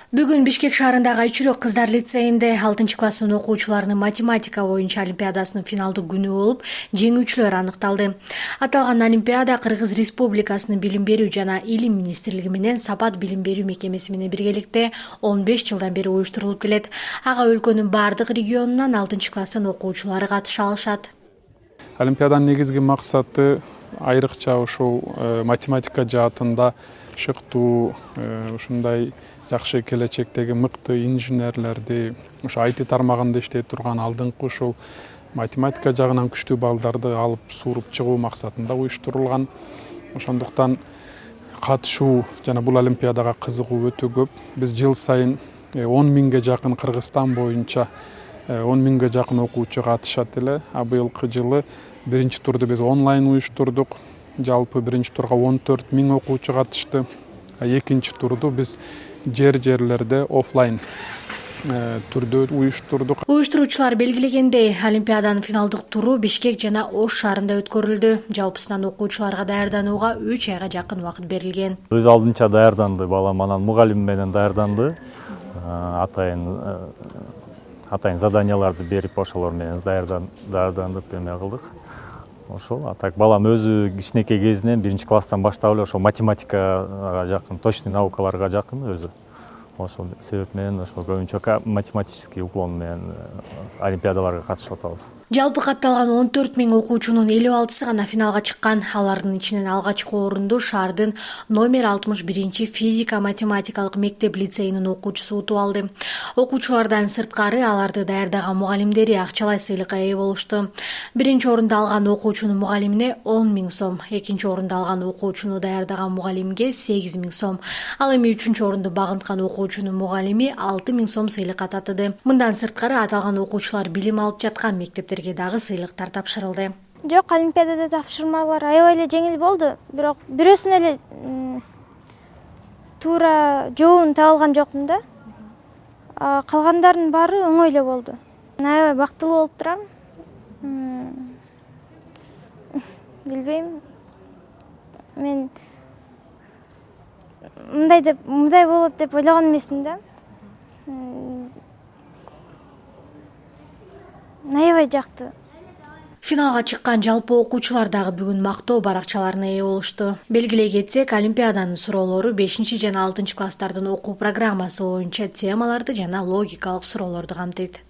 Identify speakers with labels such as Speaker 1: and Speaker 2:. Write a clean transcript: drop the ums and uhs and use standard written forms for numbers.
Speaker 1: Бүгүн Бишкек шаарындагы Айчүрөк кыздар лицейинде 6-класстын окуучуларынын математика боюнча олимпиадасынын финалдык күнү болуп, жеңүүчүлөр аныкталды. Аталган олимпиада Кыргыз Республикасынын Билим берүү жана Илим министрлиги менен Сапат билим берүү мекемеси менен биргеликте 15 жылдан бери уюштурулуп келет. Ага өлкөнүн бардык регионунан 6-класстын окуучулары катыша алышат.
Speaker 2: Олимпиаданын негизги максаты айрыкча ушул математика жаатында шыктуу, ушундай жакшы келечектеги мыкты инженерлерди, ушу IT тармагында иштей турган алдыңкы ушул математика жагынан күчтүү балдарды алып сууруп чыгуу максатында уюштурулган. Ошондуктан катышуу жана бул олимпиадага кызыгуу өтө көп. Биз жыл сайын 10 миңге жакын Кыргызстан боюнча 10 миңге жакын окуучу катышат эле. Быйылкы жылы биринчи турду биз онлайн уюштурдук. Жалпы биринчи турга 14 миң окуучу катышты. Экинчи турду биз жерлерде офлайн түрдө уюштурдук.
Speaker 1: Уюштуруучулар белгилегендей, олимпиаданын финалдык туру Бишкек жана Ош шаарында өткөрүлдү. Жалпысынан окуучуларга даярданууга 3 айга жакын убакыт берилген.
Speaker 3: Өз алдынча даярданды балам, анан мугалим менен даярданды. Атайын заданияларды берип, ошолор менен даярданып эме кылдык. Ошол, так балам өзү кичинекей кезинен 1-класстан баштап эле ошол математикага жакын, точный наукаларга жакын өзү. Ошол себеп менен ошол көбүнчө математический уклон менен олимпиадаларга катышып атабыз.
Speaker 1: Жалпы катталган 14 миң окуучунун 56-сы гана финалга чыккан. Алардын ичинен алгачкы орунду шаардын номер 61 физика-математикалык мектеп лицейинин окуучусу утуп алды. Окуучулардан сырткары аларды даярдаган мугалимдери акчалай сыйлыкка ээ болушту. Биринчи орунду алган окуучунун мугалимине 10 миң сом, экинчи орунду алган окуучуну даярдаган мугалимге 8 миң сом, ал эми үчүнчү орунду багынткан окуучунун мугалими 6 миң сом сыйлыкка татыды. Мындан сырткары аталган окуучулар билим алып жаткан мектептерге дагы сыйлыктар тапшырылды.
Speaker 4: Жок, олимпиадада тапшырмалар аябай эле жеңил болду. Бирок бирөөсүн эле туура жообун таба алган жокмун да. Калгандардын баары оңой эле болду. Аябай бактылуу болуп турам. Билбейм. Мен мындай болот деп ойлогон эмесмин да. Аябай жакты.
Speaker 1: Финалга чыккан жалпы окуучулар дагы бүгүн мактоо баракчаларына ээ болушту. Белгилей кетсек, олимпиаданын суроолору 5 жана 6 класстардын окуу программасы боюнча темаларды жана логикалык суроолорду камтыйт.